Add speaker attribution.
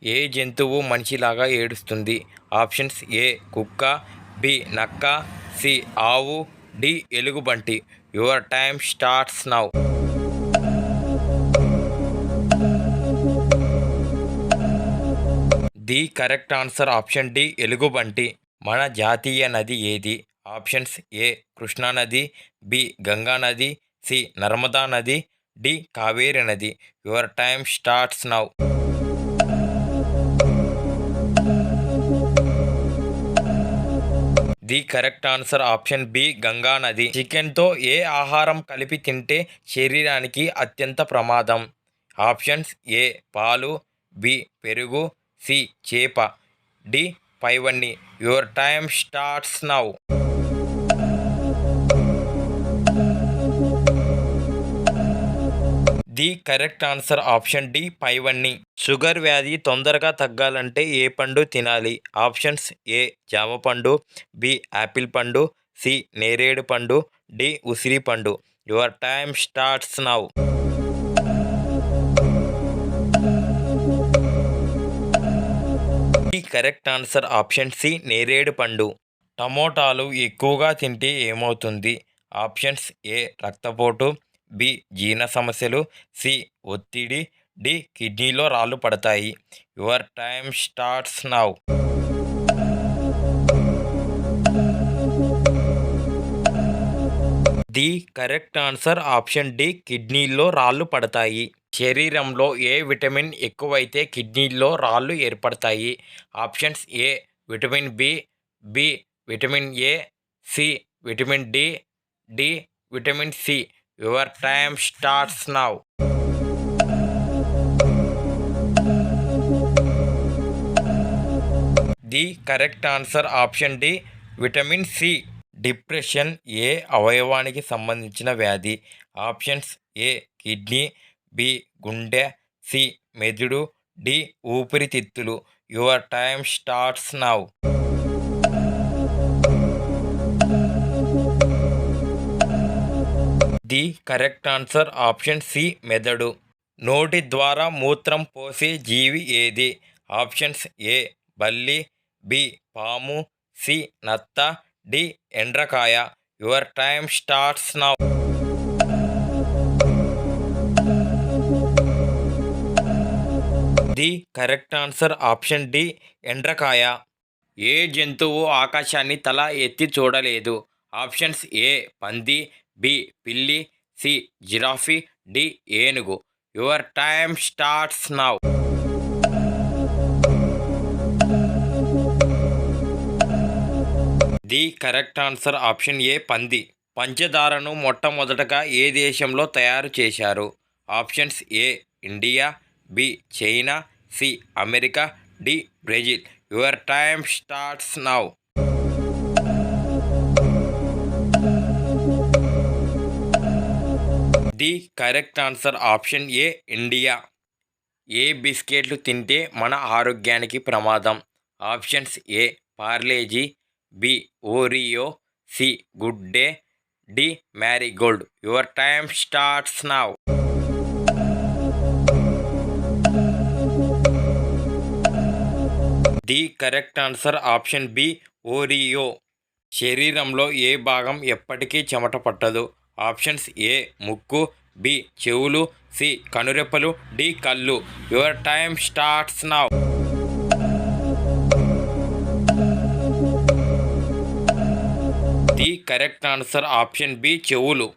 Speaker 1: ఏ జంతువు మనిషిలాగా ఏడుస్తుంది? ఆప్షన్స్: ఏ కుక్క, బి నక్క, సి ఆవు, డి ఎలుగుబంటి. Your time starts now. The correct answer option D ఎలుగుబంటి. మన జాతీయ నది ఏది? ఆప్షన్స్: ఏ కృష్ణా నది, బి గంగా నది, సి నర్మదా నది, డి కావేరి నది. Your time starts now. The correct answer option B Ganga నది. చికెన్తో ఏ ఆహారం కలిపి తింటే శరీరానికి అత్యంత ప్రమాదం? ఆప్షన్స్: ఏ పాలు, బి పెరుగు, సి చేప, డి పైవన్నీ. Your time starts now. The correct answer option D పైవన్నీ. షుగర్ వ్యాధి తొందరగా తగ్గాలంటే ఏ పండు తినాలి? ఆప్షన్స్: ఏ జామ పండు, బి యాపిల్ పండు, సి నేరేడు పండు, డి ఉసిరి పండు. Your time starts now. The correct answer option C నేరేడు పండు. టమోటాలు ఎక్కువగా తింటే ఏమవుతుంది? ఆప్షన్స్: ఏ రక్తపోటు, బి జీర్ణ సమస్యలు, సి ఒత్తిడి, డి కిడ్నీలో రాళ్ళు పడతాయి. Your time starts now. The correct answer option D కిడ్నీలో రాళ్ళు పడతాయి. శరీరంలో ఏ విటమిన్ ఎక్కువైతే కిడ్నీలో రాళ్ళు ఏర్పడతాయి? Options: A vitamin B, B vitamin A, C vitamin D, D vitamin C. Your time starts now. The correct answer option D vitamin C. Depression ఏ అవయవానికి సంబంధించిన వ్యాధి? ఆప్షన్స్: ఏ కిడ్నీ, బి గుండె, సి మెదడు, డి ఊపిరితిత్తులు. Your time starts now. The correct answer option C మెదడు. నోటి ద్వారా మూత్రం పోసే జీవి ఏది? ఆప్షన్స్: ఏ బల్లి, బి పాము, సి నత్త, డి ఎండ్రకాయ. Your time starts now. The correct answer option D ఎండ్రకాయ. ఏ జంతువు ఆకాశాన్ని తల ఎత్తి చూడలేదు? ఆప్షన్స్: ఏ పంది, బి పిల్లి, సి జిరాఫీ, డి ఏనుగు. Your time starts now. The correct answer option A పంది. పంచదారను మొట్టమొదటగా ఏ దేశంలో తయారు చేశారు? Options: A India, B China, C America, D Brazil. Your time starts now. The correct answer option A India. ఏ బిస్కెట్లు తింటే మన ఆరోగ్యానికి ప్రమాదం? Options: A Parle G, B Oreo, C Good Day, D Marigold. Your time starts now. The correct answer option B Oreo. శరీరంలో ఏ భాగం ఎప్పటికీ చెమట పట్టదు? ఆప్షన్స్: ఏ ముక్కు, బి చెవులు, సి కనురెప్పలు, డి కళ్ళు. Your time starts now. The correct answer option B చెవులు.